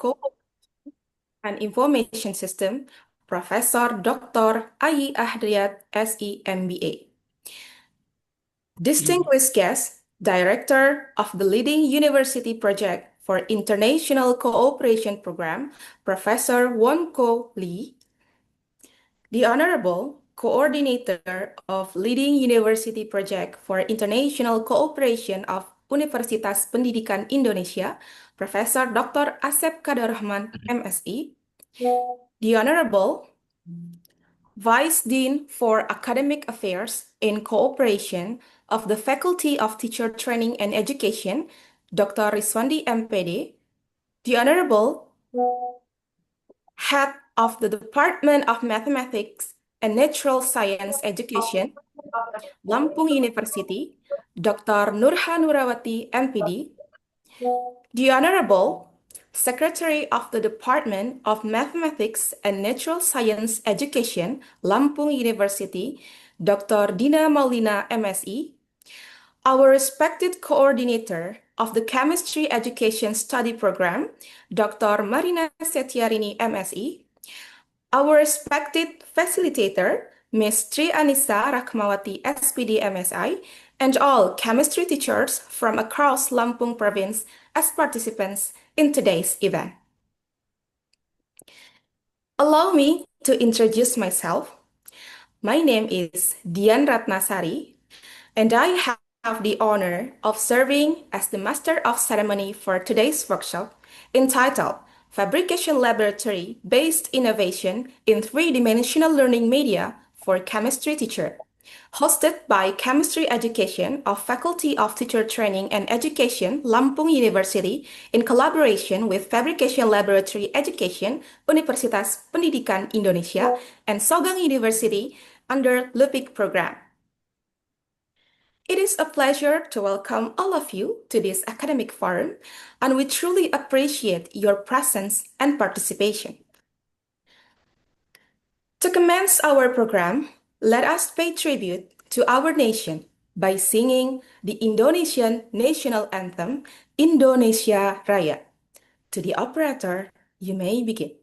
Learning, and Information System, Professor Dr. Ayi Ahdriat, SE MBA. Distinguished guest, Director of the Leading University Project for International Cooperation Program, Professor Won-Ko Lee. The Honorable Coordinator of Leading University Project for International Cooperation of Universitas Pendidikan Indonesia, Professor Dr. Asep Kadarahman, MSI. The Honorable Vice Dean for Academic Affairs in Cooperation of the Faculty of Teacher Training and Education, Dr. Riswandi MPD. The Honorable Head of the Department of Mathematics and Natural Science Education, Lampung University, Dr. Nurha Nurawati, MPD. The Honorable Secretary of the Department of Mathematics and Natural Science Education, Lampung University, Dr. Dina Maulina, MSI. Our respected coordinator of the Chemistry Education Study Program, Dr. Marina Setiarini, MSI. Our respected facilitator, Ms. Tri Anissa Rahmawati, SPD, MSI, and all chemistry teachers from across Lampung Province as participants in today's event. Allow me to introduce myself. My name is Dian Ratnasari, and I have the honor of serving as the Master of Ceremony for today's workshop entitled Fabrication Laboratory-Based Innovation in Three-Dimensional Learning Media for Chemistry Teacher, hosted by Chemistry Education of Faculty of Teacher Training and Education, Lampung University, in collaboration with Fabrication Laboratory Education, Universitas Pendidikan Indonesia, and Sogang University under LUPIC program. It is a pleasure to welcome all of you to this academic forum, and we truly appreciate your presence and participation. To commence our program, let us pay tribute to our nation by singing the Indonesian national anthem, Indonesia Raya. To the operator, you may begin.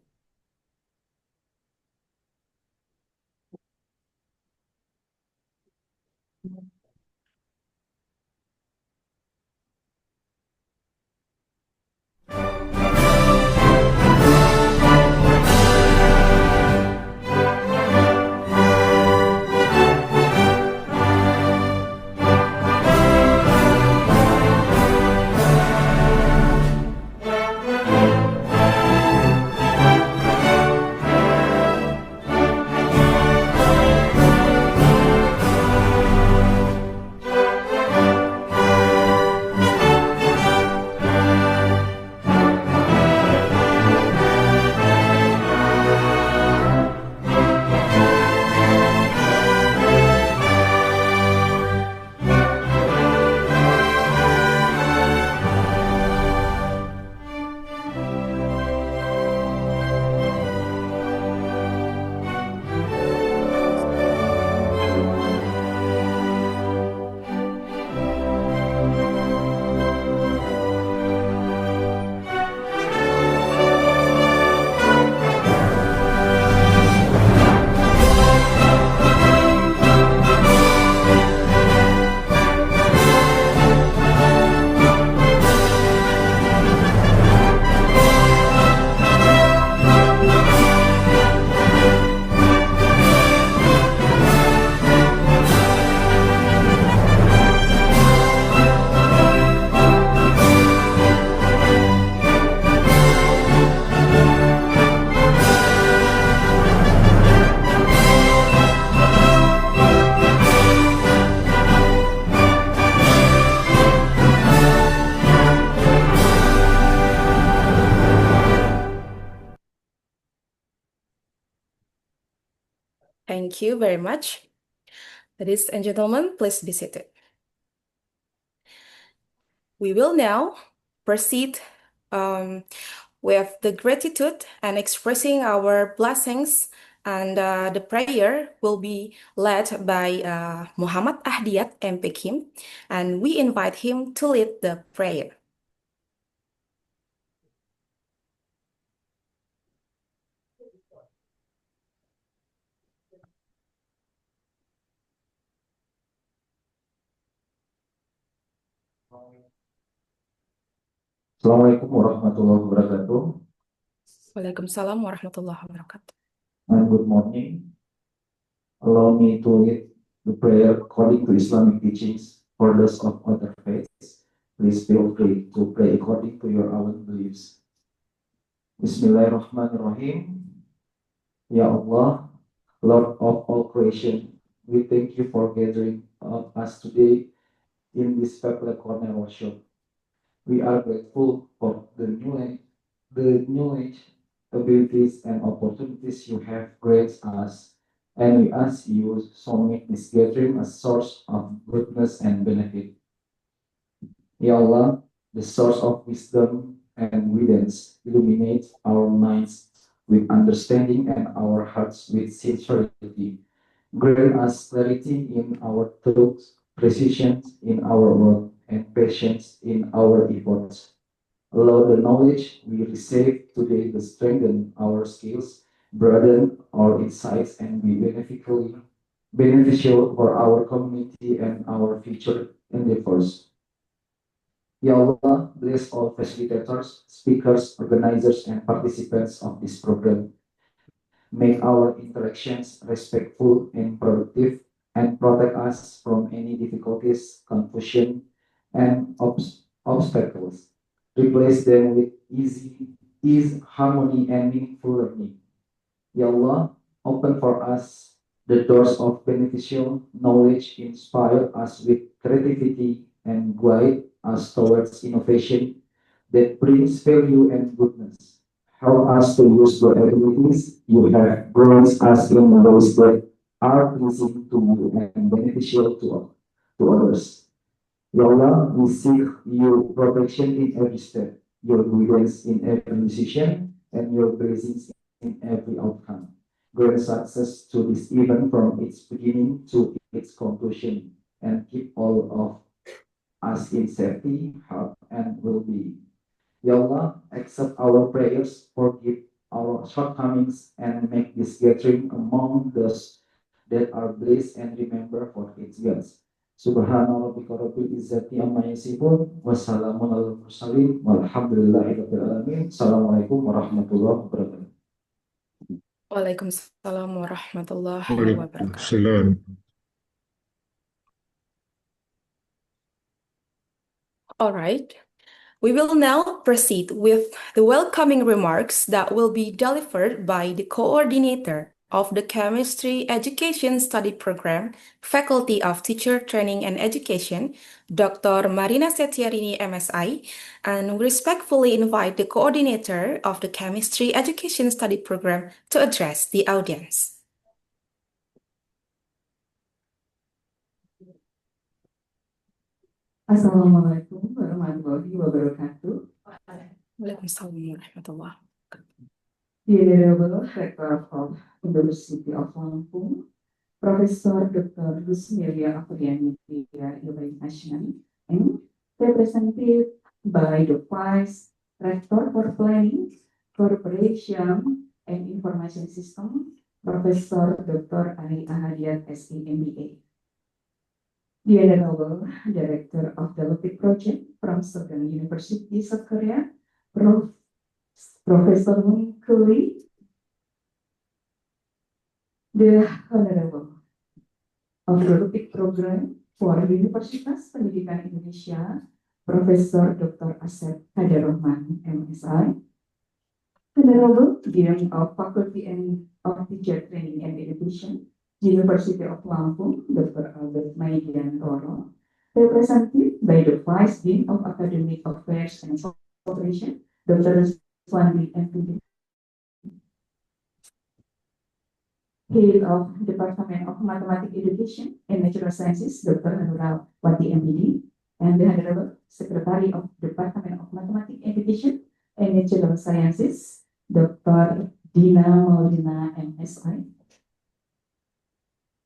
Thank you very much. Ladies and gentlemen, please be seated. We will now proceed with the gratitude and expressing our blessings, and the prayer will be led by Muhammad Ahdiat MPKIM, and we invite him to lead the prayer. Assalamualaikum warahmatullahi wabarakatuh, Waalaikumsalam warahmatullahi wabarakatuh. and good morning. Allow me to lead the prayer according to Islamic teachings. For those of other faiths, please feel free to pray according to your own beliefs. Bismillahirrahmanirrahim. Ya Allah, Lord of all creation, we thank you for gathering us today in this Faculty Corner workshop. We are grateful for the knowledge, abilities, and opportunities you have granted us, and we ask you to make this gathering a source of goodness and benefit. Ya Allah, the source of wisdom and guidance, illuminate our minds with understanding and our hearts with sincerity. Grant us clarity in our thoughts, precision in our work, and patience in our efforts. Allow the knowledge we receive today to strengthen our skills, broaden our insights, and be beneficial for our community and our future endeavors. Ya Allah, bless all facilitators, speakers, organizers, and participants of this program. Make our interactions respectful and productive, and protect us from any difficulties, confusion, and obstacles. Replace them with ease, harmony, and meaningful learning. Ya Allah, open for us the doors of beneficial knowledge, inspire us with creativity, and guide us towards innovation that brings value and goodness. Help us to use the abilities you have granted us in ways that are pleasing to you and beneficial to others. Ya Allah, we seek your protection in every step, your guidance in every decision, and your blessings in every outcome. Grant success to this event from its beginning to its conclusion, and keep all of us in safety, health, and well-being. Ya Allah, accept our prayers, forgive our shortcomings, and make this gathering among those that are blessed and remember for its goods. Subhanallah bika rabbil izzati amma yasifun, wassalamun ala mursalin, walhamdulillahi rabbil alamin. Assalamualaikum warahmatullahi wabarakatuh. Waalaikumsalam warahmatullahi wabarakatuh. Waalaikumsalam. All right. We will now proceed with the welcoming remarks that will be delivered by the coordinator of the Chemistry Education Study Program, Faculty of Teacher Training and Education, Dr. Marina Setiarini, MSI, and we respectfully invite the coordinator of the Chemistry Education Study Program to address the audience. Assalamualaikum warahmatullahi wabarakatuh. Waalaikumsalam warahmatullahi wabarakatuh. The Honorable Rector of University of Lampung, Professor Dr. Rusmilia Afriani Ibrahim Hashmi, and represented by the Vice Rector for Planning, Corporation, and Information System, Professor Dr. Ari Ahadiat, SE MBA. The Honorable Director of the Logic Project from Southern University, South Korea, Professor Won Lee. The Honorable of the Logic Program for Universitas Pendidikan Indonesia, Professor Dr. Asep Kadarrohman, MSI. Honorable Dean of Faculty of Teacher Training and Education, University of Lampung, Dr. Albert Maidian Toro, represented by the Vice Dean of Academic Affairs and Cooperation, Dr. Swandi MPD, Head of Department of Mathematics Education and Natural Sciences, Dr. Anural Wati MPD, and the Honorable Secretary of Department of Mathematics Education and Natural Sciences, Dr. Dina Maulina, MSI.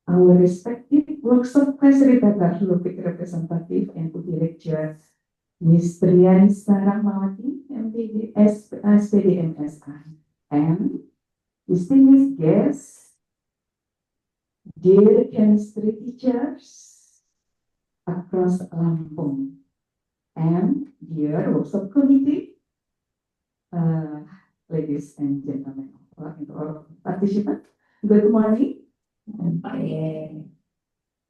Our respective workshop facilitator, Lupik representative, and Putih lecturer, Ms. Trianisa Rahmawati, MPD, SPD, MSI, and distinguished guests, dear chemistry teachers across Lampung. and dear workshop committee, uh, ladies and gentlemen, and all participants, good morning. And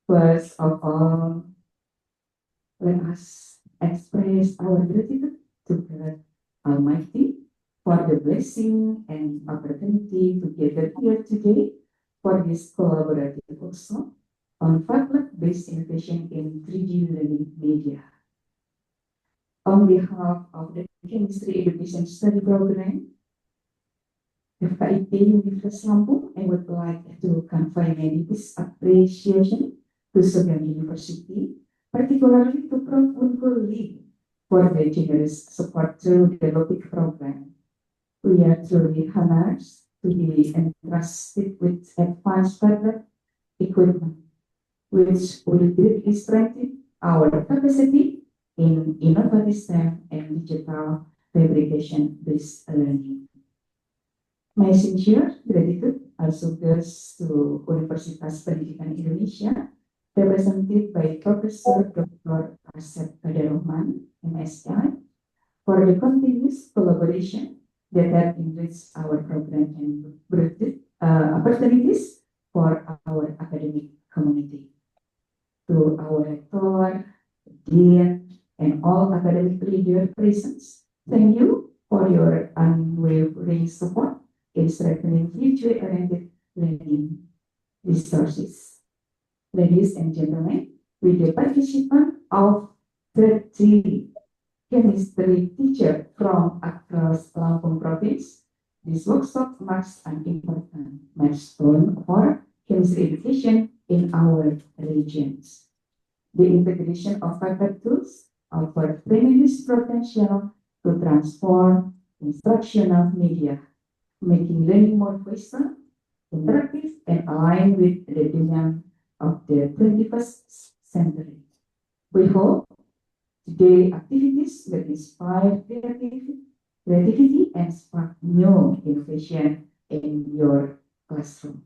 first of all, let us express our gratitude to God Almighty for the blessing and opportunity to gather here today for this collaborative workshop on faculty-based innovation in 3D learning media. On behalf of the Chemistry Education Study Program, FKIP Universitas Lampung, I would like to convey my deepest appreciation to Sogam University, particularly to Prof. Uncle Lee, for the generous support through the topic program. We are truly honored to be entrusted with advanced tablet equipment, which will greatly strengthen our capacity in innovative STEM and digital fabrication-based learning. My sincere gratitude also goes to Universitas Pendidikan Indonesia, represented by Professor Dr. Asep Kadarahman, MSI, for the continuous collaboration that have enriched our program and brought opportunities for our academic community. To our rector, dean, and all academic leaders present, thank you for your unwavering support in strengthening future-oriented learning resources. Ladies and gentlemen, with the participation of 30 chemistry teachers from across Lampung province, this workshop marks an important milestone for chemistry education in our regions. The integration of paper tools offers tremendous potential to transform instructional media, making learning more visual, interactive, and aligned with the demand of the 21st century. We hope today's activities will inspire creativity and spark new innovation in your classroom.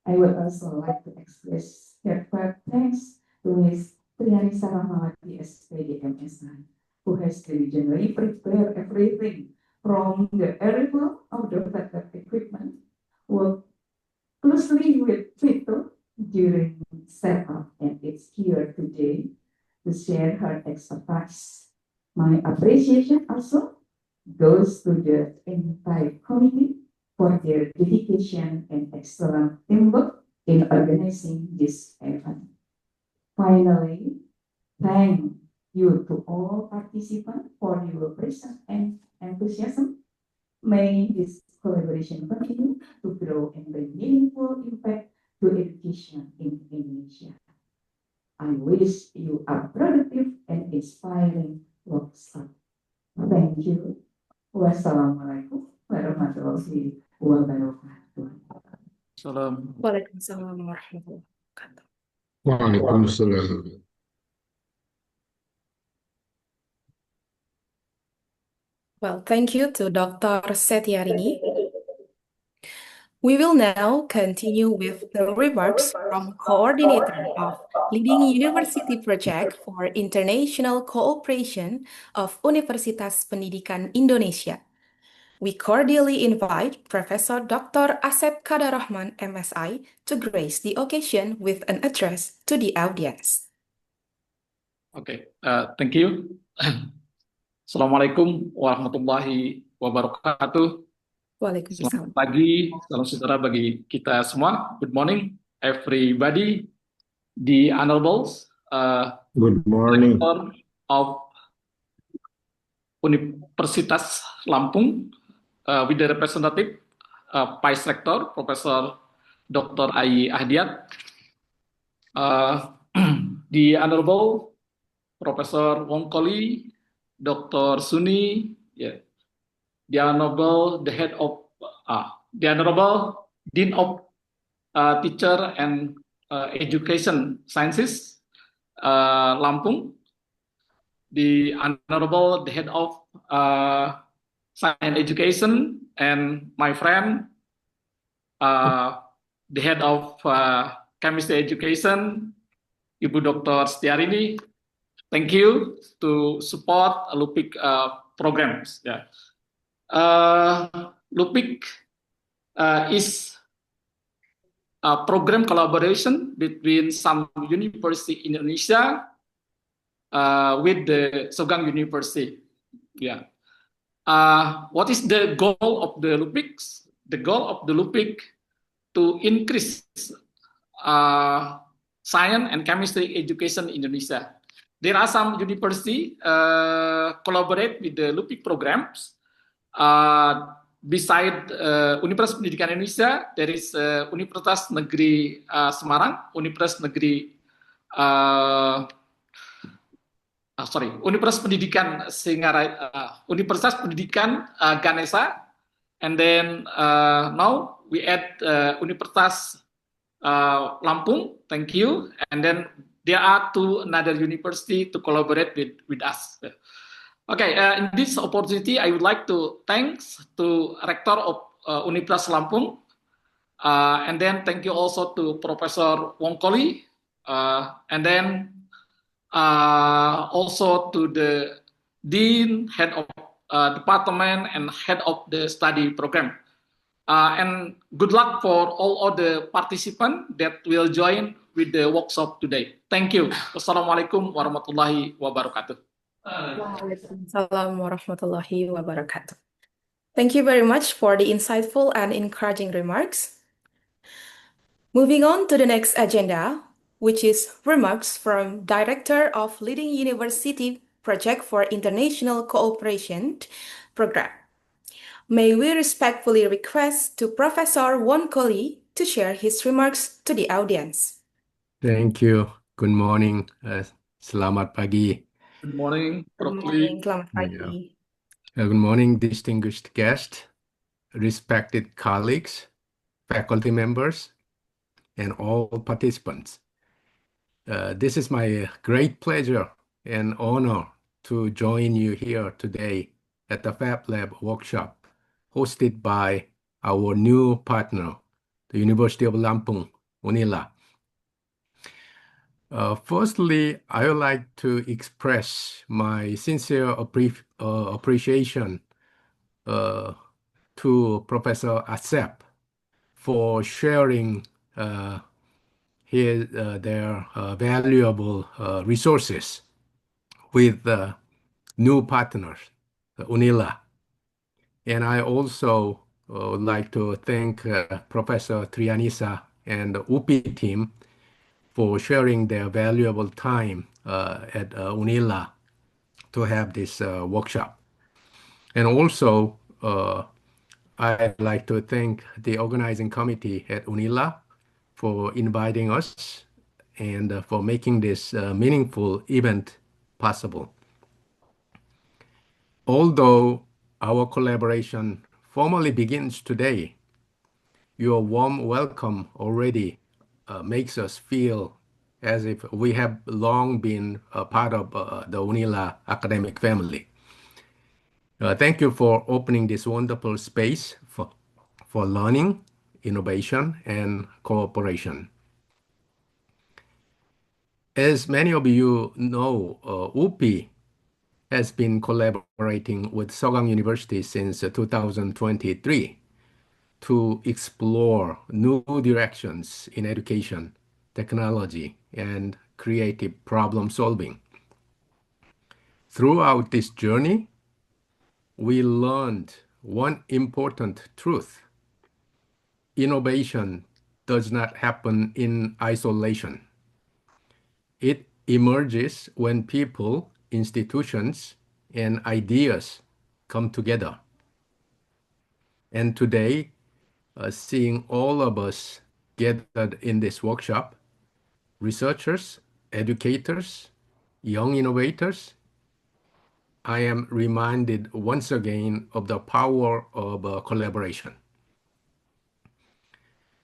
I would also like to express heartfelt thanks to Ms. Triani Saramawati, SPD MSI, who has diligently prepared everything from the arrival of the backup equipment, work closely with Vito during setup, and it's here today to share her expertise. My appreciation also goes to the entire committee for their dedication and excellent teamwork in organizing this event. Finally, thank you to all participants for your presence and enthusiasm. May this collaboration continue to grow and bring meaningful impact to education in Indonesia. I wish you a productive and inspiring workshop. Thank you. Wassalamualaikum warahmatullahi wabarakatuh. Salam. Waalaikumsalam warahmatullahi wabarakatuh. Waalaikumsalam. Well, thank you to Dr. Setyarini. We will now continue with the remarks from Coordinator of Leading University Project for International Cooperation of Universitas Pendidikan Indonesia. We cordially invite Professor Dr. Asep Kadarahman, MSI, to grace the occasion with an address to the audience. Okay, thank you. Assalamualaikum warahmatullahi wabarakatuh. Waalaikumsalam. Selamat pagi, salam sejahtera bagi kita semua. Good morning, everybody. The Honorables, Good morning. Rector of Universitas Lampung, with the representative, Vice Rector, Professor Dr. Ai Ahdiat, the Honorable Professor Wongkoli, Dr. Suni, the Honorable Dean of Teacher and Education Sciences, Lampung, the Honorable the Head of Science Education, and my friend, the Head of Chemistry Education, Ibu Dr. Setiarini, thank you to support LUPIC programs. Yeah. LUPIC is a program collaboration between some university in Indonesia with the Sogang University. Yeah. What is the goal of the LUPIC? The goal of the LUPIC to increase science and chemistry education in Indonesia. There are some university collaborate with the LUPIC programs. Beside Universitas Pendidikan Indonesia, there is Universitas Negeri Semarang, Universitas Negeri Universitas Pendidikan Universitas Pendidikan Ganesha, and then now we add Universitas Lampung. Thank you, and then there are two another university to collaborate with us. Okay, in this opportunity, I would like to thanks to Rector of Universitas Lampung, and then thank you also to Professor Wongkoli, and then also to the Dean, Head of Department, and Head of the Study Program. And good luck for all other participants that will join with the workshop today. Thank you. Wassalamualaikum warahmatullahi wabarakatuh. Waalaikumsalam warahmatullahi wabarakatuh. Thank you very much for the insightful and encouraging remarks. Moving on to the next agenda, which is remarks from Director of Leading University Project for International Cooperation Program. May we respectfully request to Professor Wonko Lee to share his remarks to the audience. Thank you. Good morning. Selamat pagi. Good morning, Good Prof. morning, Lee. selamat pagi. Good morning, distinguished guests, respected colleagues, faculty members, and all participants. This is my great pleasure and honor to join you here today at the Fab Lab workshop hosted by our new partner, the University of Lampung, UNILA. Firstly, I would like to express my sincere appreciation to Professor Asep for sharing their valuable resources with new partners, UNILA. And I also would like to thank Professor Trianisa and the UPI team for sharing their valuable time at UNILA to have this workshop. And also, I'd like to thank the organizing committee at UNILA for inviting us and for making this meaningful event possible. Although our collaboration formally begins today, your warm welcome already makes us feel as if we have long been a part of the UNILA academic family. Thank you for opening this wonderful space for learning, innovation, and cooperation. As many of you know, UPI has been collaborating with Sogang University since 2023 to explore new directions in education, technology, and creative problem solving. Throughout this journey, we learned one important truth. Innovation does not happen in isolation. It emerges when people, institutions, and ideas come together. And today, seeing all of us gathered in this workshop, researchers, educators, young innovators, I am reminded once again of the power of collaboration.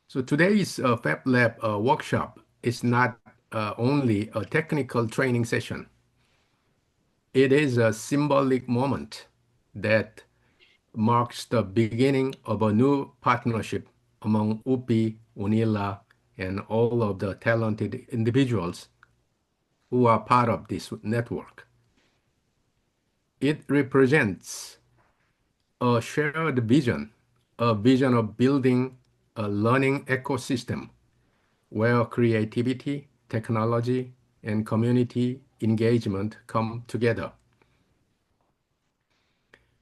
So today's Fab Lab workshop is not only a technical training session. It is a symbolic moment that marks the beginning of a new partnership among UPI, UNILA, and all of the talented individuals who are part of this network. It represents a shared vision, a vision of building a learning ecosystem where creativity, technology, and community engagement come together.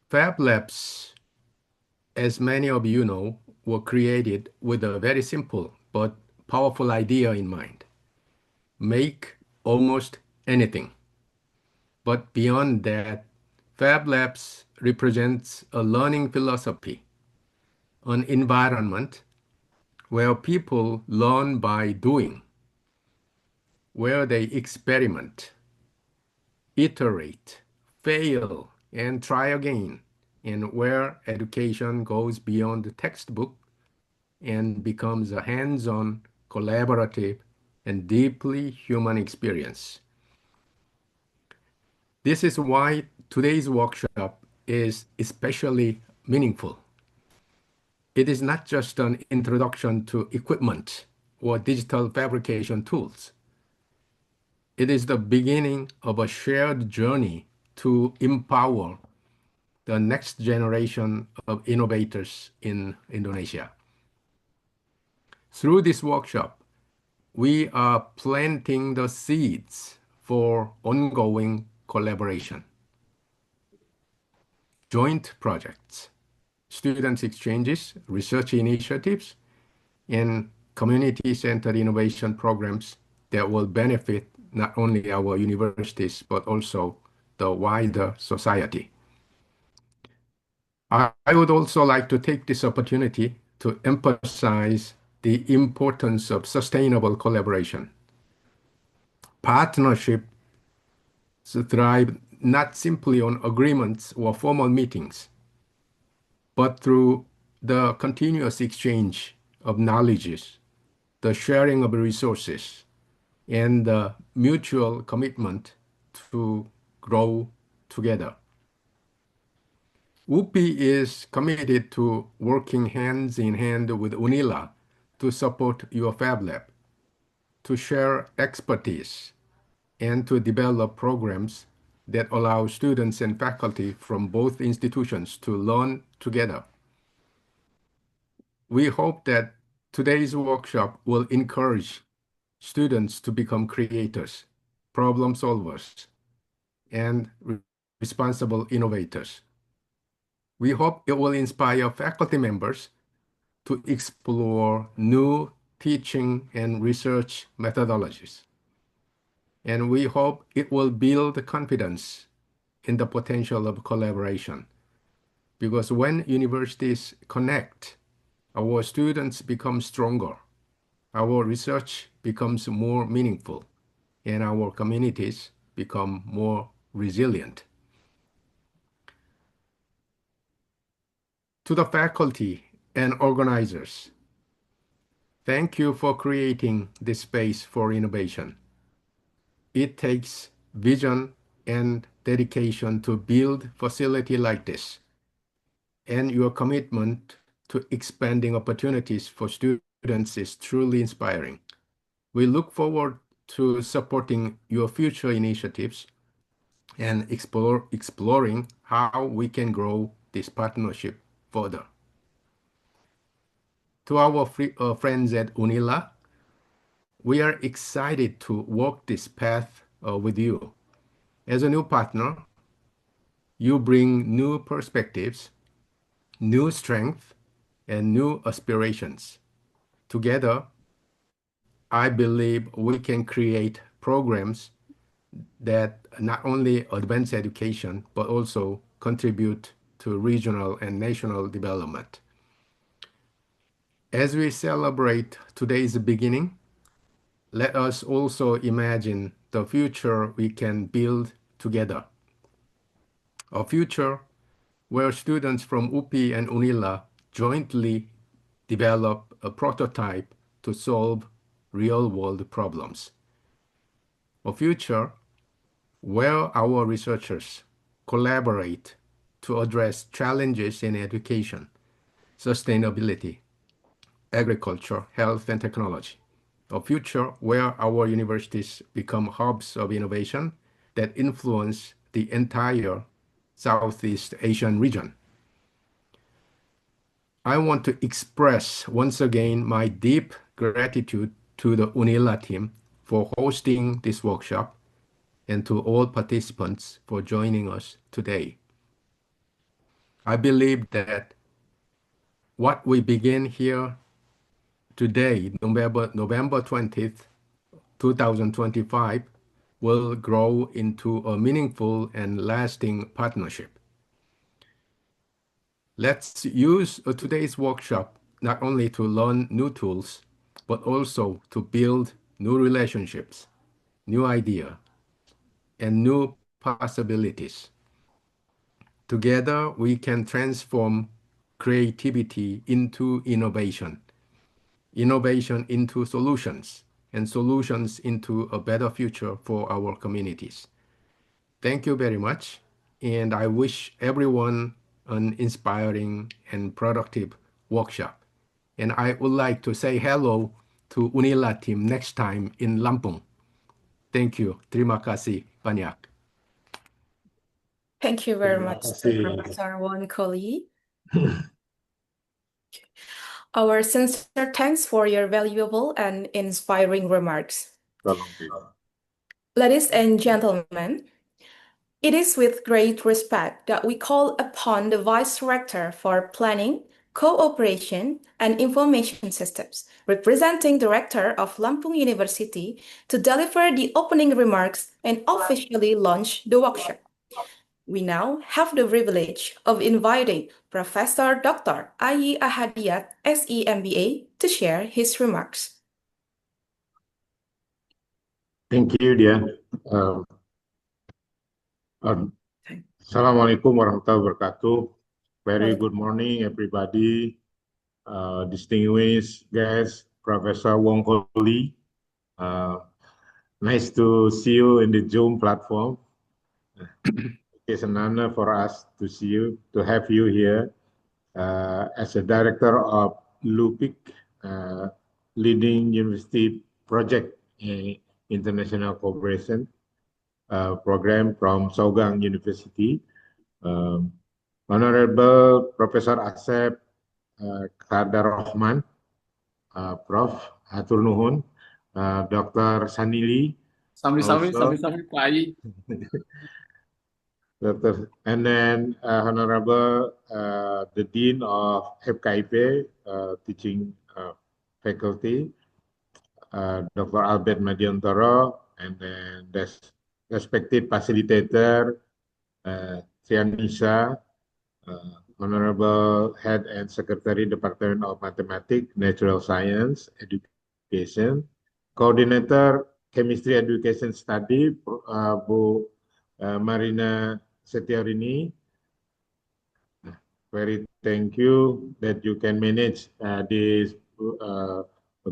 Fab Labs, as many of you know, were created with a very simple but powerful idea in mind. Make almost anything. But beyond that, Fab Labs represents a learning philosophy, an environment where people learn by doing, where they experiment, iterate, fail, and try again, and where education goes beyond the textbook and becomes a hands-on, collaborative, and deeply human experience. This is why today's workshop is especially meaningful. It is not just an introduction to equipment or digital fabrication tools. It is the beginning of a shared journey to empower the next generation of innovators in Indonesia. Through this workshop, we are planting the seeds for ongoing collaboration, joint projects, students' exchanges, research initiatives, and community-centered innovation programs that will benefit not only our universities, but also the wider society. I would also like to take this opportunity to emphasize the importance of sustainable collaboration. Partnerships thrive not simply on agreements or formal meetings, but through the continuous exchange of knowledges, the sharing of resources, and the mutual commitment to grow together. UPI is committed to working hands in hand with UNILA to support your Fab Lab, to share expertise, and to develop programs that allow students and faculty from both institutions to learn together. We hope that today's workshop will encourage students to become creators, problem solvers, and responsible innovators. We hope it will inspire faculty members to explore new teaching and research methodologies. And we hope it will build confidence in the potential of collaboration. Because when universities connect, our students become stronger, our research becomes more meaningful, and our communities become more resilient. To the faculty and organizers, thank you for creating this space for innovation. It takes vision and dedication to build facility like this, and your commitment to expanding opportunities for students is truly inspiring. We look forward to supporting your future initiatives and exploring how we can grow this partnership further. To our friends at UNILA, we are excited to walk this path with you. As a new partner, you bring new perspectives, new strength, and new aspirations. Together, I believe we can create programs that not only advance education, but also contribute to regional and national development. As we celebrate today's beginning, let us also imagine the future we can build together. A future where students from UPI and UNILA jointly develop a prototype to solve real-world problems. A future where our researchers collaborate to address challenges in education, sustainability, agriculture, health, and technology. a future where our universities become hubs of innovation that influence the entire Southeast Asian region. I want to express once again my deep gratitude to the UNILA team for hosting this workshop and to all participants for joining us today. I believe that what we begin here today, November 20th, 2025, will grow into a meaningful and lasting partnership. Let's use today's workshop not only to learn new tools, but also to build new relationships, new ideas, and new possibilities. Together, we can transform creativity into innovation, innovation into solutions, and solutions into a better future for our communities. Thank you very much, and I wish everyone an inspiring and productive workshop. And I would like to say hello to UNILA team next time in Lampung. Thank you. Terima kasih banyak. Thank you very Terima much, kasih. Professor Wonko Lee. Our sincere thanks for your valuable and inspiring remarks. Tolong, Pak. Ladies and gentlemen, it is with great respect that we call upon the Vice Rector for Planning, Cooperation, and Information Systems, representing the Rector of Lampung University, to deliver the opening remarks and officially launch the workshop. We now have the privilege of inviting Professor Dr. Ayi Ahadiat, SE MBA, to share his remarks. Thank you, Dia. Assalamualaikum warahmatullahi wabarakatuh. Very good morning, everybody. Distinguished guests, Professor Wonko Lee. Nice to see you in the Zoom platform. It's an honor for us to see you, to have you here as a director of LUPIC, Leading University Project International Cooperation Program from Sogang University. Honorable Professor Asep Khardar Rahman, Prof. Hatur Nuhun, Dr. Sanili. Sami-sami, Also- sami-sami, Pak Ayi. Dr. And then Honorable the Dean of FKIP teaching faculty, Dr. Albert Madiantoro, and then respected facilitator, Trianisa, Honorable Head and Secretary Department of Mathematics, Natural Science, Education, Coordinator Chemistry Education Study, Bu Marina Setiarini. Very thank you that you can manage this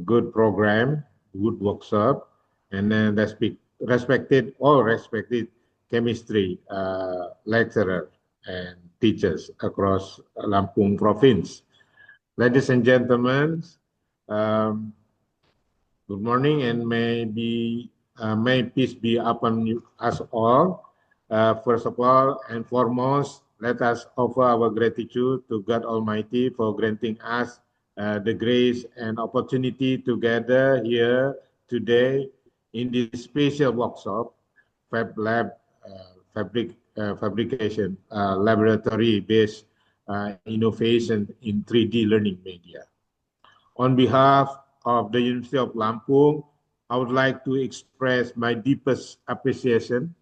good program, good workshop, and then respected chemistry lecturer and teachers across Lampung province. Ladies and gentlemen, good morning, and may peace be upon us all. First of all and foremost, let us offer our gratitude to God Almighty for granting us the grace and opportunity to gather here today in this special workshop, fabrication laboratory-based innovation in 3D learning media. On behalf of the University of Lampung, I would like to express my deepest appreciation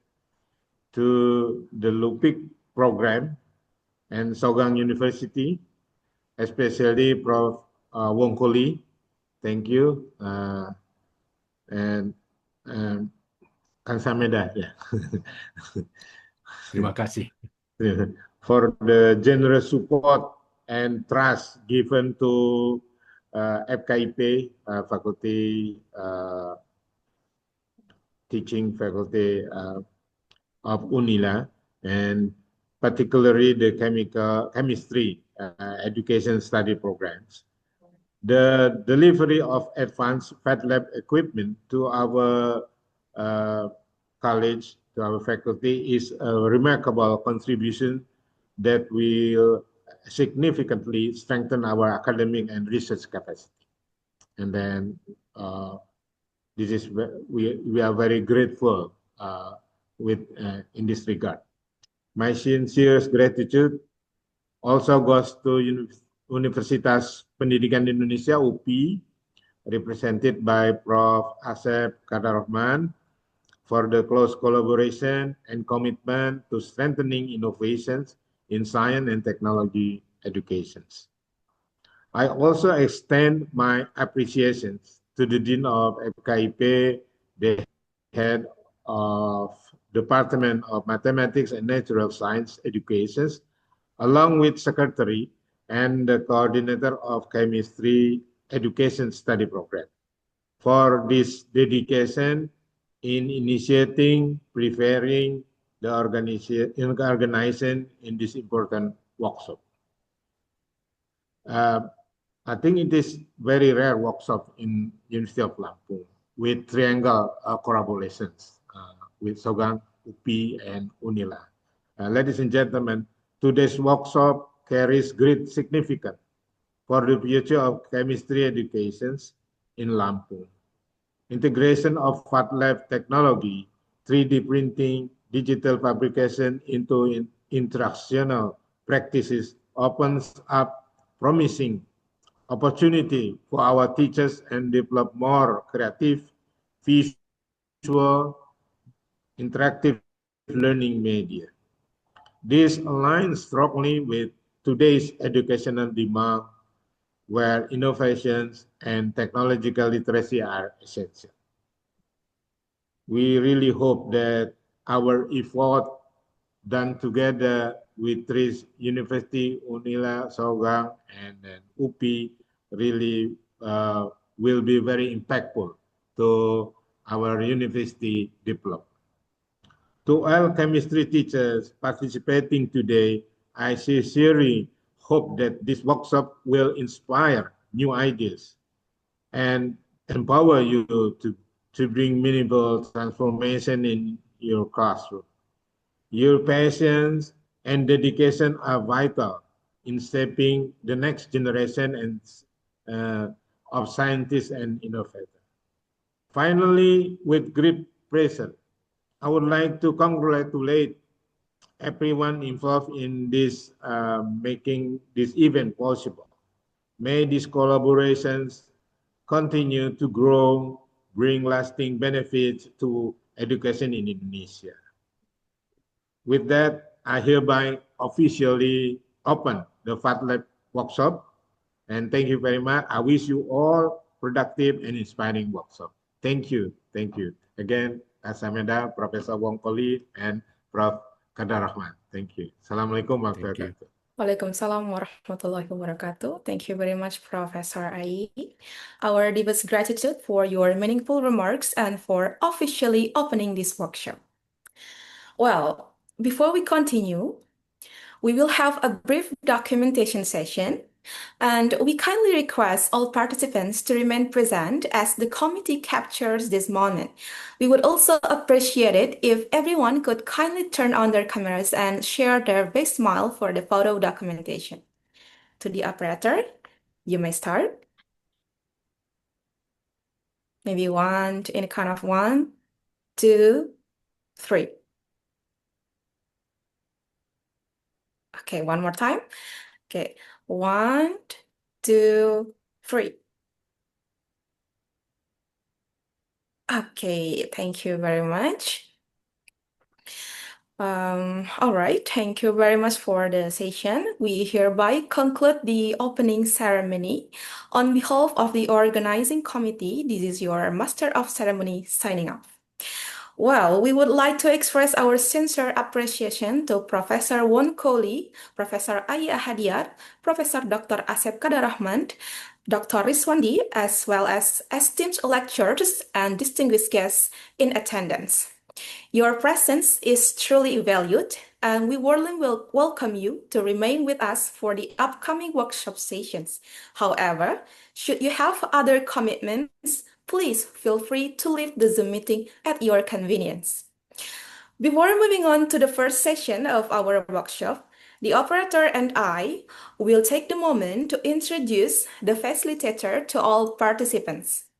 to the LUPIC program and Sogang University, especially Prof. Wonko Lee. Thank you. And Kansameda, yeah. Terima kasih. For the generous support and trust given to FKIP faculty, teaching faculty of UNILA, and particularly the chemistry education study programs. The delivery of advanced Fat Lab equipment to our college, to our faculty, is a remarkable contribution that will significantly strengthen our academic and research capacity. And then this is we are very grateful in this regard. My sincere gratitude also goes to Universitas Pendidikan Indonesia (UPI), represented by Prof. Asep Kadarahman, for the close collaboration and commitment to strengthening innovations in science and technology educations. I also extend my appreciations to the Dean of FKIP, the Head of Department of Mathematics and Natural Science Education, along with Secretary and the Coordinator of Chemistry Education Study Program, for this dedication in initiating, preparing the organization in this important workshop. I think it is very rare workshop in University of Lampung with triangle collaborations with Sogang, UPI, and UNILA. Ladies and gentlemen, today's workshop carries great significance for the future of chemistry educations in Lampung. Integration of Fat Lab technology, 3D printing, digital fabrication into instructional practices opens up promising opportunity for our teachers and develop more creative, visual, interactive learning media. This aligns strongly with today's educational demand, where innovations and technological literacy are essential. We really hope that our effort done together with three university, UNILA, Sogang, and then UPI, really will be very impactful to our university development. To all chemistry teachers participating today, I sincerely hope that this workshop will inspire new ideas and empower you to bring meaningful transformation in your classroom. Your patience and dedication are vital in shaping the next generation of scientists and innovators. Finally, with great pleasure, I would like to congratulate everyone involved in this making this event possible. May these collaborations continue to grow, bring lasting benefits to education in Indonesia. With that, I hereby officially open the Fat Lab workshop, and thank you very much. I wish you all productive and inspiring workshop. Thank you. Thank you. Again, Asameda, Professor Wongko, and Prof. Kadarahman. Thank you. Assalamualaikum warahmatullahi wabarakatuh. Waalaikumsalam warahmatullahi wabarakatuh. Thank you very much, Professor Ai. Our deepest gratitude for your meaningful remarks and for officially opening this workshop. Well, before we continue, we will have a brief documentation session, and we kindly request all participants to remain present as the committee captures this moment. We would also appreciate it if everyone could kindly turn on their cameras and share their big smile for the photo documentation. To the operator, you may start. Maybe in a count of 1, 2, 3. Okay, one more time. Okay, 1, 2, 3. Okay, thank you very much. All right, thank you very much for the session. We hereby conclude the opening ceremony. On behalf of the organizing committee, this is your Master of Ceremony signing off. Well, we would like to express our sincere appreciation to Professor Wongko Lee, Professor Ai Ahadiat, Professor Dr. Asep Kadarahman, Dr. Riswandi, as well as esteemed lecturers and distinguished guests in attendance. Your presence is truly valued, and we warmly will welcome you to remain with us for the upcoming workshop sessions. However, should you have other commitments, please feel free to leave the Zoom meeting at your convenience. Before moving on to the first session of our workshop, the operator and I will take the moment to introduce the facilitator to all participants.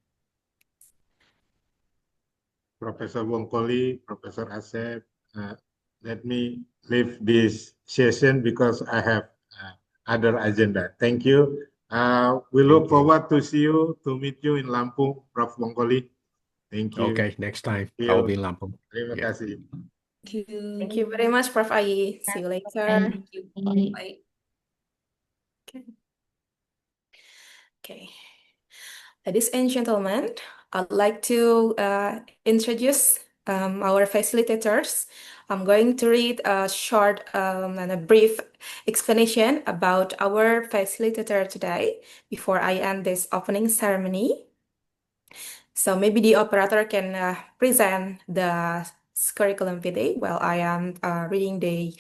Professor Wongkoli, Professor Asep, let me leave this session because I have other agenda. Thank you. We look forward to meet you in Lampung, Prof. Wongkoli. Thank you. Okay, next time Thank I'll you. be in Lampung. Terima Yeah. kasih. Thank you very much, Prof. Ai. See you later. Thank you. Bye. Okay. Ladies and gentlemen, I'd like to introduce our facilitators. I'm going to read a short and a brief explanation about our facilitator today before I end this opening ceremony. So maybe the operator can present the curriculum vitae while I am reading the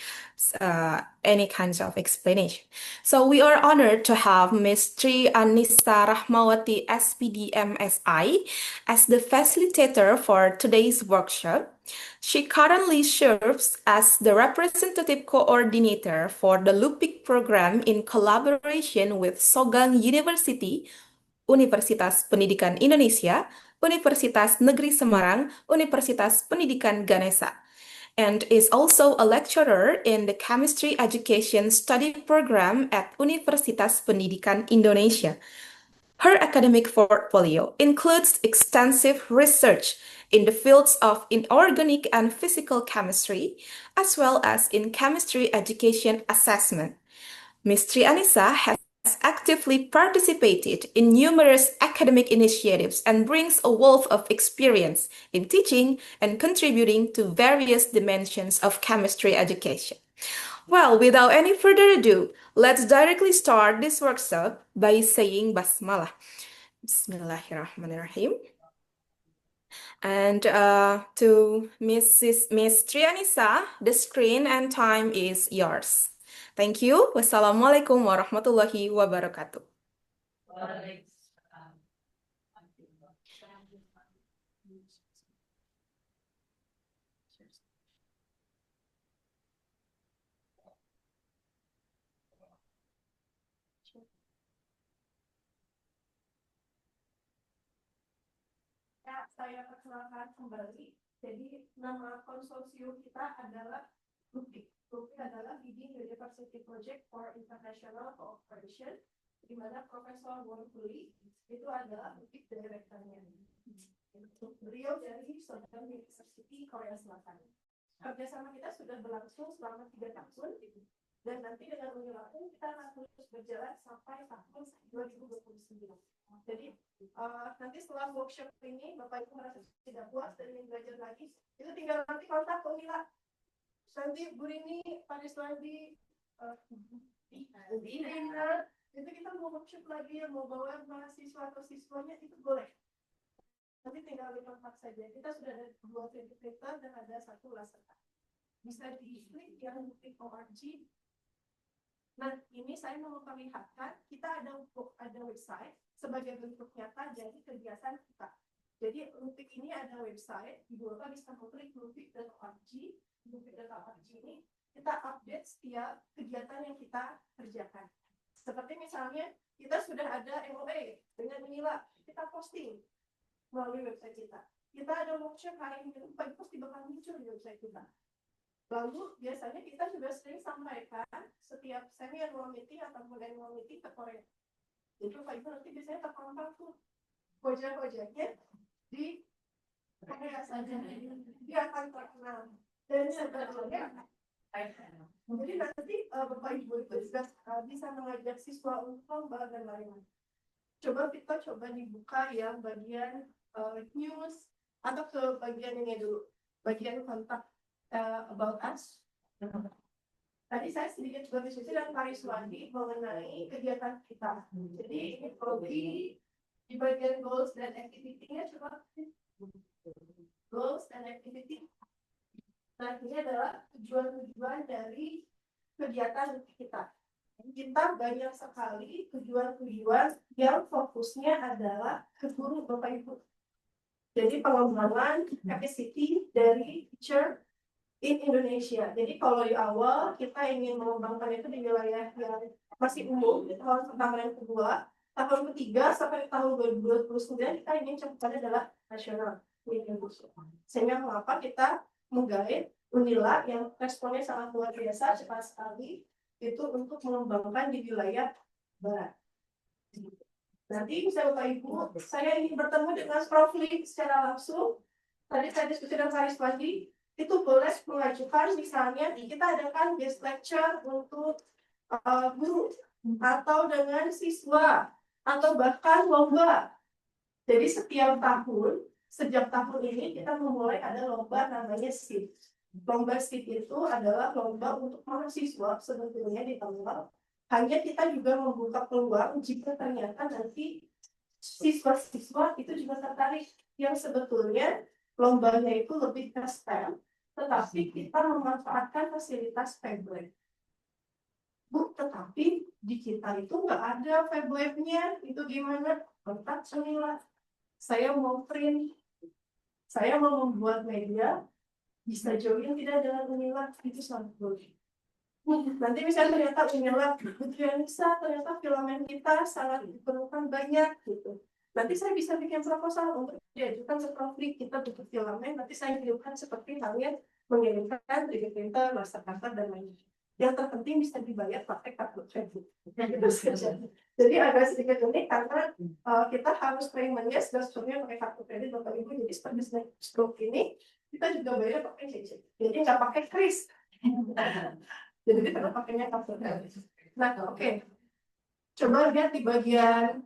any kinds of explanation. So we are honored to have Ms. Tri Anissa Rahmawati, SPD MSI, as the facilitator for today's workshop. She currently serves as the representative coordinator for the LUPIC program in collaboration with Sogang University, Universitas Pendidikan Indonesia, Universitas Negeri Semarang, Universitas Pendidikan Ganesha, and is also a lecturer in the Chemistry Education Study Program at Universitas Pendidikan Indonesia. Her academic portfolio includes extensive research in the fields of inorganic and physical chemistry, as well as in chemistry education assessment. Ms. Tri Anissa has actively participated in numerous academic initiatives and brings a wealth of experience in teaching and contributing to various dimensions of chemistry education. Well, without any further ado, let's directly start this workshop by saying Basmalah. Bismillahirrahmanirrahim. And to Miss Tri Anissa, the screen and time is yours. Thank you. Wassalamualaikum warahmatullahi wabarakatuh. Ya, saya perkenalkan kembali. Jadi nama konsorsium kita adalah LUPIC. LUPIC adalah Leading University Project for International Cooperation, di mana Profesor Wongkoli itu adalah LUPIC Director-nya. Beliau dari Sogang University Korea Selatan. Kerjasama kita sudah berlangsung selama 3 tahun, dan nanti dengan Uni Lampung kita akan terus berjalan sampai tahun 2029. Jadi nanti setelah workshop ini Bapak Ibu merasa tidak puas dan ingin belajar lagi, itu tinggal nanti kontak ke Unila. Nanti Bu Rini, Pak Rislandi, Dina, itu kita mau workshop lagi, mau bawa mahasiswa atau siswanya itu boleh. Nanti tinggal di kontak saja. Kita sudah ada 2 facilitator dan ada 1 laserta. Bisa diklik yang LUPIC.org. Nah, ini saya mau memperlihatkan kita ada website sebagai bentuk nyata dari kegiatan kita. Jadi LUPIC ini ada website, Ibu Bapak bisa klik LUPIC.org. LUPIC.org ini kita update setiap kegiatan yang kita kerjakan. Seperti misalnya kita sudah ada MOA dengan Unila, kita posting melalui website kita. Kita ada workshop hari ini, pasti bakal muncul di website kita. Lalu biasanya kita juga sering sampaikan setiap semi-annual meeting ataupun annual meeting ke Korea. Jadi Pak Ibu nanti biasanya terpampang tuh wajah-wajahnya di Korea saja. Dia akan terkenal. Dan sebetulnya jadi nanti Bapak Ibu itu juga bisa mengajak siswa untuk lomba dan lain-lain. Coba kita dibuka yang bagian news atau ke bagian ini dulu, bagian kontak about us. Tadi saya sedikit berdiskusi dengan Pak Rislandi mengenai kegiatan kita. Jadi ini prodi di bagian goals dan activity-nya, coba goals dan activity. Nah, ini adalah tujuan-tujuan dari kegiatan kita. Kita banyak sekali tujuan-tujuan yang fokusnya adalah ke guru Bapak Ibu. Jadi pengembangan capacity dari teacher in Indonesia. Jadi kalau di awal kita ingin mengembangkan itu di wilayah yang masih umum, di tahun pertama dan kedua, tahun ketiga sampai tahun 2029 kita ingin cakupannya adalah nasional di Indonesia. Sehingga mengapa kita menggait Unila yang responnya sangat luar biasa, cepat sekali, itu untuk mengembangkan di wilayah barat. Nanti bisa Bapak Ibu, saya ingin bertemu dengan Prof. Lee secara langsung. Tadi saya diskusi dengan Pak Riswandi, itu boleh mengajukan misalnya kita adakan guest lecture untuk guru atau dengan siswa atau bahkan lomba. Jadi setiap tahun, sejak tahun ini kita memulai ada lomba namanya SIP. Lomba SIP itu adalah lomba untuk mahasiswa sebetulnya di awal. Hanya kita juga membuka peluang jika ternyata nanti siswa-siswa itu juga tertarik, yang sebetulnya lombanya itu lebih ke STEM, tetapi kita memanfaatkan fasilitas Fablab. Bu, tetapi di kita itu nggak ada Fablab-nya, itu gimana? Kontak Unila. Saya mau print, saya mau membuat media, bisa join tidak dengan Unila, itu sangat boleh. Nanti misalnya ternyata Unila, bisa ternyata filamen kita sangat diperlukan banyak gitu. Nanti saya bisa bikin proposal untuk diajukan ke Prof. Lee, kita butuh filamen, nanti saya kirimkan seperti halnya mengirimkan 3D printer, mastercard, dan lain-lain. Yang terpenting bisa dibayar pakai kartu kredit. Jadi agak sedikit unik karena kita harus paymentnya sebenarnya pakai kartu kredit Bapak Ibu. Jadi seperti stroke ini kita juga bayar pakai CC. Jadi nggak pakai kris. Jadi kita pakainya kartu kredit. Nah, oke. Coba lihat di bagian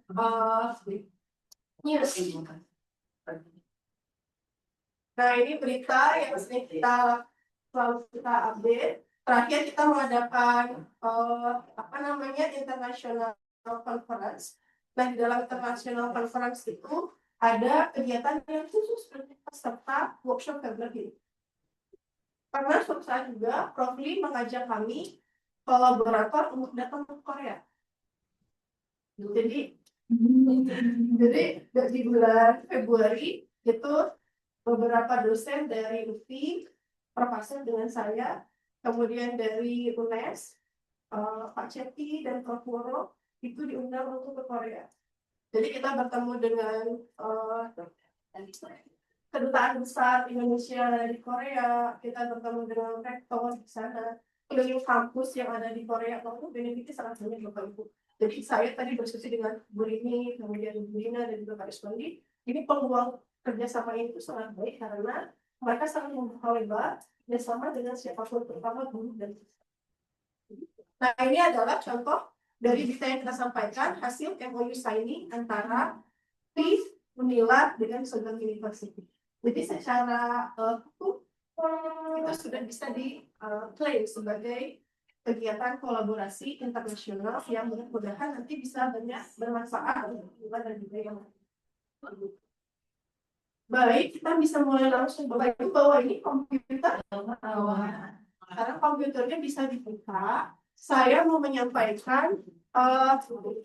news. Nah, ini berita yang sering selalu kita update. Terakhir kita mengadakan international conference. Nah, di dalam international conference itu ada kegiatan yang khusus untuk peserta workshop Fablab ini. Karena suatu saat juga Prof. Lee mengajak kami kolaborator untuk datang ke Korea. Jadi di bulan Februari itu beberapa dosen dari UPI berpasangan dengan saya, kemudian dari UNES, Pak Ceti dan Prof. Woro itu diundang untuk ke Korea. Jadi kita bertemu dengan kedutaan besar Indonesia di Korea, kita bertemu dengan rektor di sana, keliling kampus yang ada di Korea, itu benefitnya sangat banyak Bapak Ibu. Jadi saya tadi berdiskusi dengan Bu Rini, kemudian Bu Lina dan juga Pak Riswandi, ini peluang kerjasama itu sangat baik karena mereka sangat membuka lebar bersama dengan siapapun, terutama guru dan siswa. Nah, ini adalah contoh dari berita yang kita sampaikan, hasil MOU signing antara PIF, Unila dengan Sogang University. Jadi secara hukum itu sudah bisa diklaim sebagai kegiatan kolaborasi internasional yang mudah-mudahan nanti bisa banyak bermanfaat untuk kita dan juga yang lain. Baik, kita bisa mulai langsung. Bapak Ibu bawa ini komputer. Karena komputernya bisa dibuka. Saya mau menyampaikan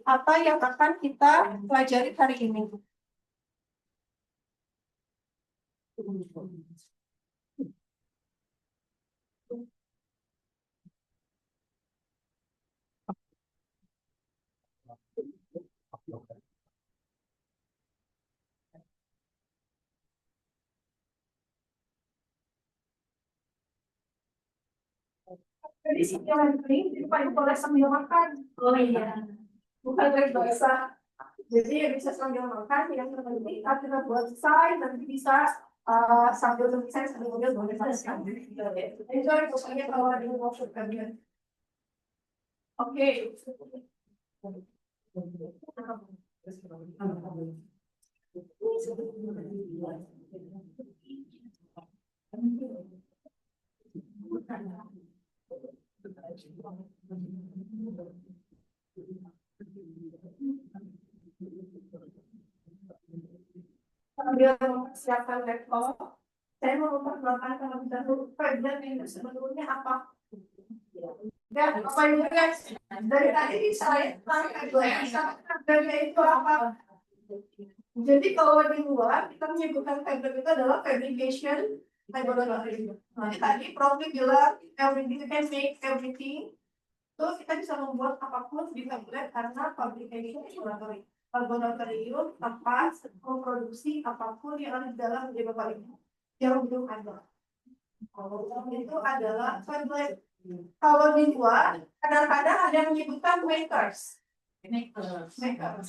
apa yang akan kita pelajari hari ini. Jadi sini ini paling boleh sambil makan. Oh iya. Bukan dari bahasa. Jadi bisa sambil makan. Yang terpenting kita buat sign nanti bisa sambil tulisan sambil ngobrol boleh pasang. Enjoy pokoknya kalau ada workshop kalian. Oke. Sambil mempersiapkan laptop, Saya mau memperkenalkan terlebih dahulu Febler itu sebetulnya apa? Ya, apa ini guys? Dari tadi saya tentang Febler itu apa? Jadi kalau di luar kita menyebutkan Febler itu adalah fabrication laboratory. Nah, tadi Prof bilang everything you can make everything. Terus kita bisa membuat apapun di Febler karena fabrication laboratory. Laboratorium tempat memproduksi apapun yang ada di dalam beberapa ini yang belum ada. Itu adalah Febler. Kalau di luar, kadang-kadang ada yang menyebutkan makers. Makers.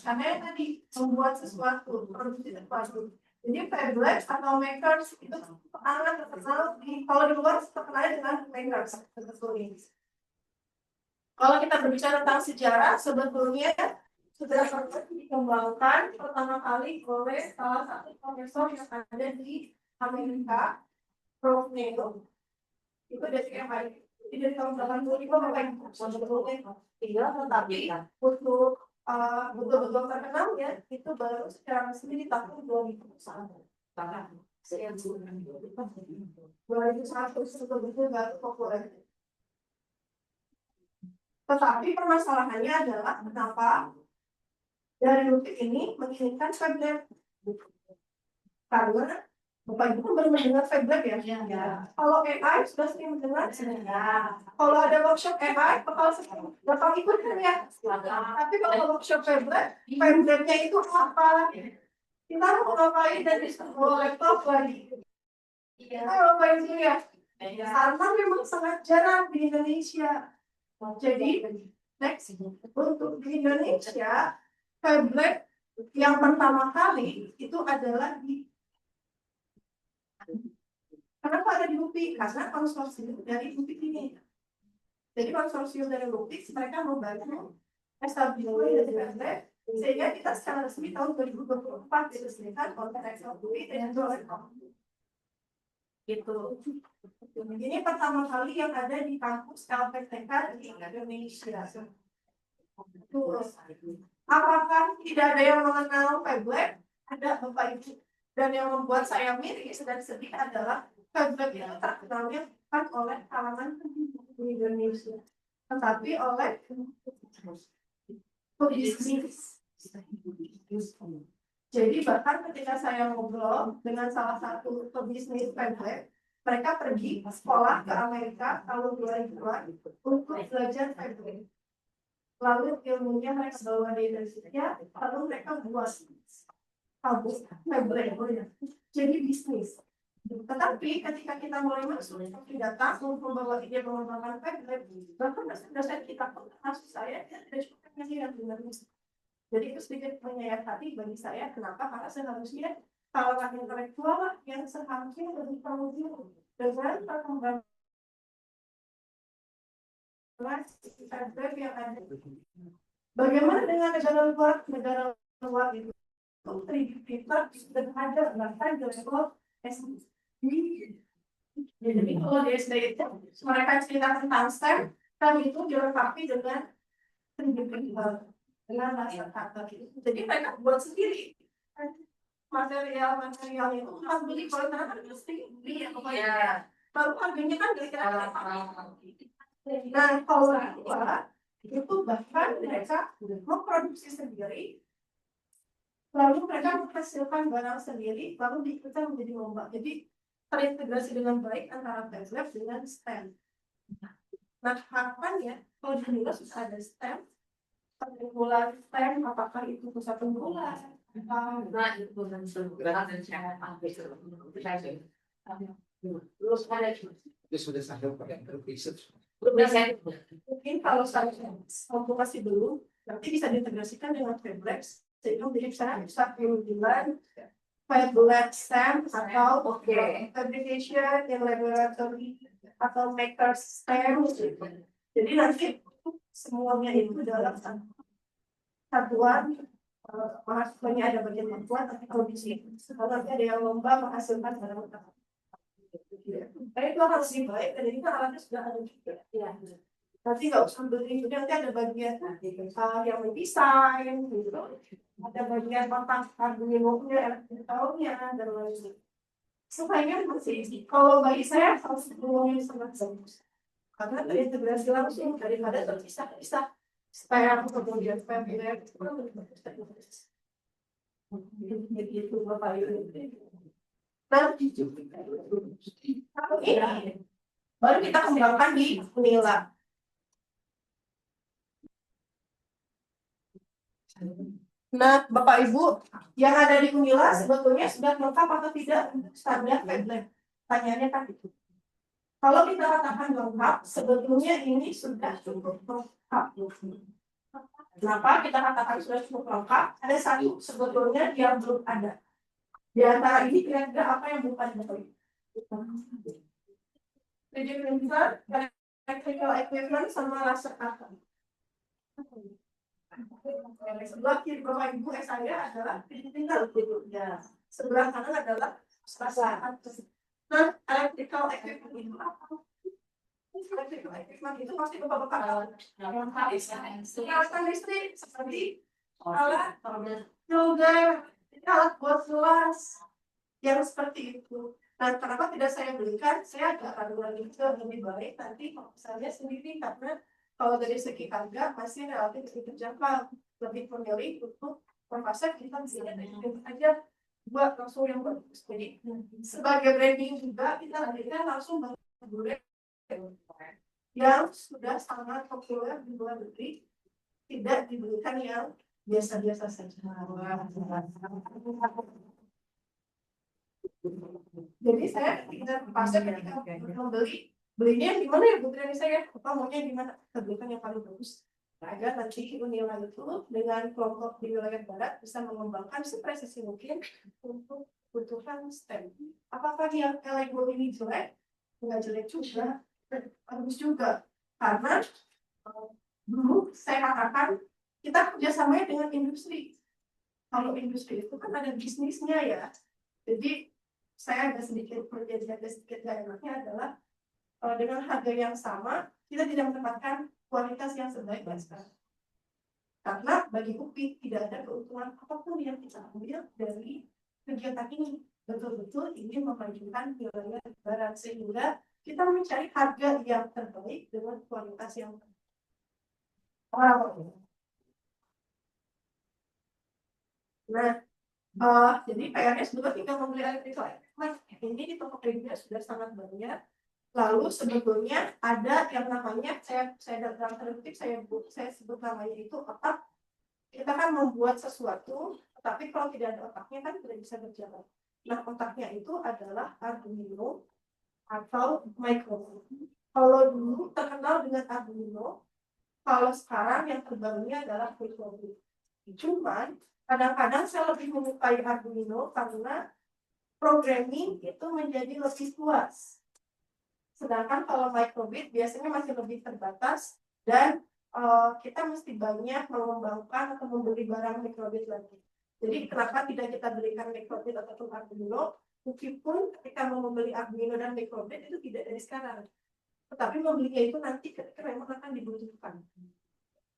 Karena yang tadi membuat sesuatu, produksi sesuatu. Jadi Febler atau makers itu sangat terkenal kalau di luar terkenal dengan makers. Kalau kita berbicara tentang sejarah, sebetulnya sudah pernah dikembangkan pertama kali oleh salah satu profesor yang ada di Amerika, Prof. Nero. Itu dari MIT. Jadi dari tahun 85 sebetulnya tidak, tetapi untuk betul-betul terkenal ya itu baru secara resmi di tahun 2001. 2001 betul-betul baru populer. Tetapi permasalahannya adalah kenapa dari Lupik ini menginginkan Febler. Karena Bapak Ibu kan baru mendengar Febler ya? Ya. Kalau AI sudah sering mendengar? Ya. Kalau ada workshop AI, bakal sering Bapak ikut kan ya? Tapi kalau workshop Febler, Feblernya itu apa? Kita mau ngapain dan disuruh laptop lagi? Kita ngapain dulu ya? Karena memang sangat jarang di Indonesia. Jadi, next, untuk di Indonesia, Febler yang pertama kali itu adalah di kenapa ada di LUPIK? Karena konsorsium dari LUPIK ini. Jadi konsorsium dari LUPIK mereka membantu establishment dari Febler sehingga kita secara resmi tahun 2024 diresmikan oleh Rektor UI dan oleh gitu. Ini pertama kali yang ada di kampus LPTK di Indonesia. Terus, apakah tidak ada yang mengenal Febler? Ada Bapak Ibu. Dan yang membuat saya miris dan sedih adalah Febler itu terkenalnya bukan oleh kalangan di Indonesia, tetapi oleh pebisnis. Jadi bahkan ketika saya ngobrol dengan salah satu pebisnis Febler, mereka pergi sekolah ke Amerika tahun 2000-an untuk belajar Febler. Lalu ilmunya mereka bawa di Indonesia, lalu mereka buat kampus Febler. Jadi bisnis. Tetapi ketika kita mulai masuk seperti data untuk membawa ide pengembangan Febler, bahkan dosen kita pun termasuk saya tidak cukup yang benar. Jadi itu sedikit menyayat hati bagi saya. Kenapa? Karena seharusnya kalangan intelektual yang seharusnya lebih terwujud dengan perkembangan Febler yang ada. Bagaimana dengan negara luar itu? Kita sudah ada bahkan di level SD. Jadi kalau di SD itu mereka cerita tentang STEM, kan itu dilengkapi dengan dengan masyarakat. Jadi mereka buat sendiri material itu harus beli kalau ternyata mesti beli ya pokoknya. Lalu harganya kan kira-kira nah kalau itu bahkan mereka memproduksi sendiri, lalu mereka menghasilkan barang sendiri, lalu diikuti menjadi lomba. Jadi terintegrasi dengan baik antara Febler dengan STEM. Nah harapannya kalau di Indonesia sudah ada STEM, perkumpulan STEM, apakah itu pusat unggulan? Nah itu dan segera dan sangat terus ada itu sudah sampai pada research. Mungkin kalau saya masih belum, nanti bisa diintegrasikan dengan Febler sehingga bisa pengujian Febler STEM atau fabrication yang laboratory atau makers STEM. Jadi nanti semuanya itu dalam satuan mahasiswanya ada bagian membuat tapi kondisi kalau nanti ada yang lomba menghasilkan barang itu harus lebih baik dan ini kan alatnya sudah ada juga ya. Nanti nggak usah beli itu nanti ada bagian yang mendesain gitu, ada bagian tentang harganya, elektroniknya dan lain-lain. Supaya masih, kalau bagi saya harus ngomongin sangat bagus. Karena terintegrasi langsung daripada terpisah-pisah. Supaya aku kemudian familiar itu kan lebih bagus. Begitu Bapak Ibu. Nanti juga. Baru kita kembangkan di Unila. Nah, Bapak Ibu, yang ada di Unila sebetulnya sudah lengkap atau tidak untuk standar guideline? Pertanyaannya kan itu. Kalau kita katakan lengkap, sebetulnya ini sudah cukup lengkap. Kenapa kita katakan sudah cukup lengkap? Ada satu sebetulnya yang belum ada. Di antara ini kira-kira apa yang belum ada? 3D printer, electrical equipment, sama laser cutting. Sebelah kiri Bapak Ibu saya adalah 3D printer. Ya. Sebelah kanan adalah laser cutting. Nah, electrical equipment itu apa? Electrical equipment itu pasti Bapak-Bapak peralatan listrik seperti alat solder, alat buat gelas yang seperti itu. Nah, kenapa tidak saya belikan? Saya agak ragu-ragu juga lebih baik nanti kalau misalnya sendiri, karena kalau dari segi harga masih relatif lebih terjangkau. Lebih memilih untuk profesor kita bisa aja buat langsung yang bagus. Jadi sebagai branding juga kita berikan langsung brand yang sudah sangat populer di luar negeri, tidak diberikan yang biasa-biasa saja. Jadi saya tidak pasar ketika belinya di mana ya Putri saya, apa maunya di mana, belikan yang paling bagus. Agar nanti Unila itu dengan kelompok di wilayah barat bisa mengembangkan sepresisi mungkin untuk kebutuhan STEM. Apakah yang Lego ini jelek? Enggak jelek juga, bagus juga. Karena dulu saya katakan kita kerjasamanya dengan industri. Kalau industri itu kan ada bisnisnya ya. Jadi saya ada sedikit perjanjian sedikit gak enaknya adalah dengan harga yang sama kita tidak mendapatkan kualitas yang sebaik sekarang. Karena bagi UPI tidak ada keuntungan apapun yang kita ambil dari kegiatan ini. Betul-betul ingin memajukan wilayah barat sehingga kita mencari harga yang terbaik dengan kualitas yang jadi PNS juga tinggal membeli electrical equipment. Ini di toko kreditnya sudah sangat banyak. Lalu sebetulnya ada yang namanya saya dalam tertib saya sebut namanya itu otak. Kita kan membuat sesuatu, tapi kalau tidak ada otaknya kan tidak bisa berjalan. Nah, otaknya itu adalah Arduino atau micro. Kalau dulu terkenal dengan Arduino, kalau sekarang yang terbarunya adalah microbit. Cuman kadang-kadang saya lebih menyukai Arduino karena programming itu menjadi lebih luas. Sedangkan kalau microbit biasanya masih lebih terbatas dan kita mesti banyak mengembangkan atau membeli barang microbit lagi. Jadi kenapa tidak kita belikan microbit ataupun Arduino? Meskipun ketika mau membeli Arduino dan microbit itu tidak dari sekarang. Tetapi membelinya itu nanti ketika memang akan dibutuhkan.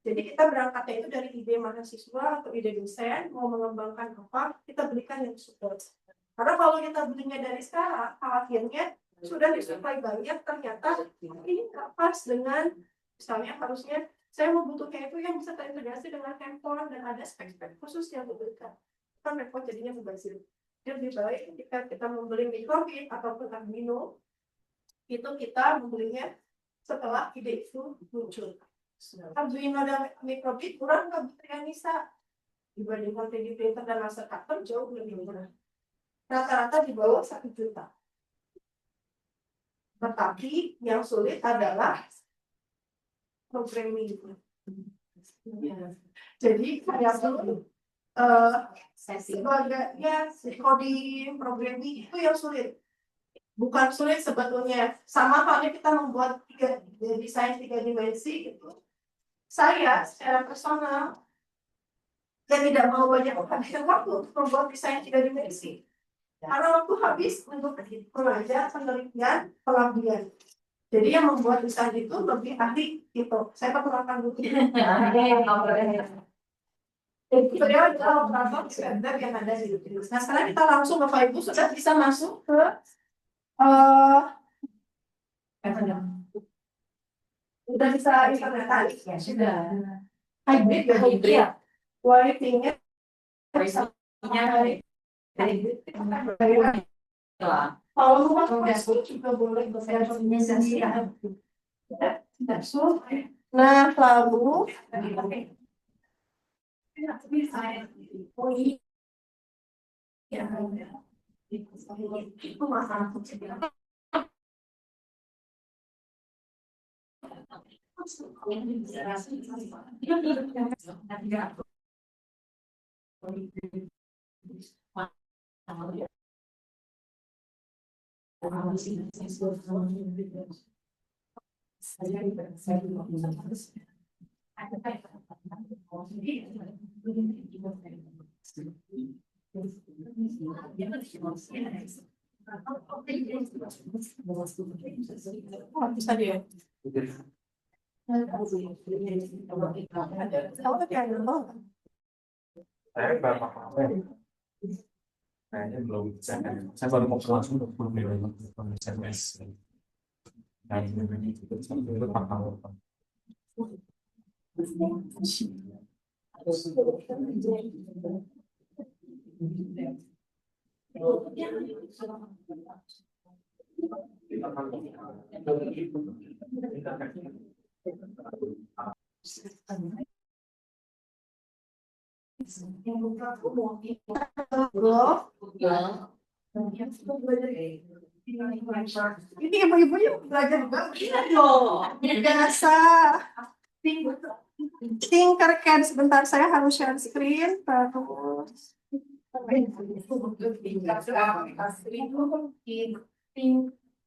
Jadi kita berangkatnya itu dari ide mahasiswa atau ide dosen, mau mengembangkan apa, kita belikan yang support. Karena kalau kita belinya dari sekarang, akhirnya sudah disuplai banyak, ternyata ini nggak pas dengan, misalnya harusnya saya membutuhkan itu yang bisa terintegrasi dengan handphone dan ada spek-spek khusus yang diberikan. Kan handphone jadinya mubazir. Jadi lebih baik ketika kita membeli microbit ataupun Arduino, itu kita membelinya setelah ide itu muncul. Arduino dan microbit kurang nggak bisa bisa dibandingkan 3D printer dan laser cutter jauh lebih murah. Rata-rata di bawah 1 juta. Tetapi yang sulit adalah programming. Jadi saya dulu sebagainya coding, programming itu yang sulit. Bukan sulit sebetulnya. Sama halnya kita membuat desain 3 dimensi itu. Saya secara personal tidak mau banyak menghabiskan waktu untuk membuat desain 3 dimensi. Karena waktu habis untuk belajar, penelitian, pengabdian. Jadi yang membuat desain itu lebih ahli itu. Saya perkenalkan dulu. Beliau adalah operator standar yang ada di Indonesia. Nah, sekarang kita langsung Bapak Ibu sudah bisa masuk ke udah bisa internet ya sudah. Hybrid ya hybrid. Wifi-nya kalau mau masuk juga boleh bersosialisasi. Nah, lalu itu masalah bisa dia. Kayaknya belum bisa. Saya baru mau langsung belum SMS. Dan itu paham. Ini ibu-ibu yang belajar biasa. Tinkercad sebentar, saya harus share screen terus.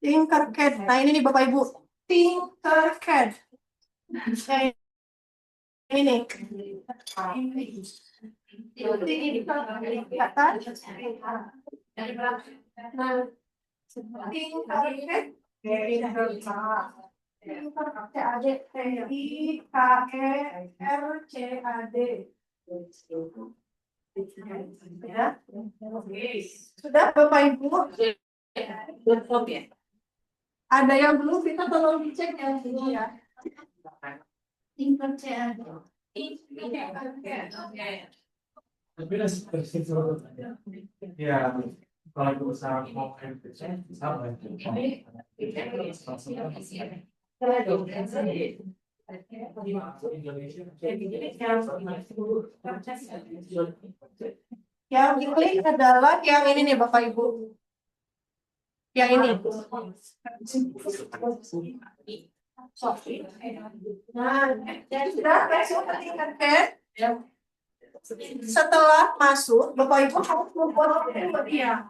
Tinkercad. Nah, ini nih Bapak Ibu. Tinkercad. Ini. Kelihatan? Nah, Tinkercad. Tinkercad. Ya. Sudah Bapak Ibu? Ada yang belum, kita tolong dicek yang ini ya. Tinkercad. Ya, kalau usaha mau sama. Yang diklik adalah yang ini nih Bapak Ibu. Yang ini. Nah, jadi sudah masuk ke Tinkercad. Setelah masuk, Bapak Ibu harus membuat dia.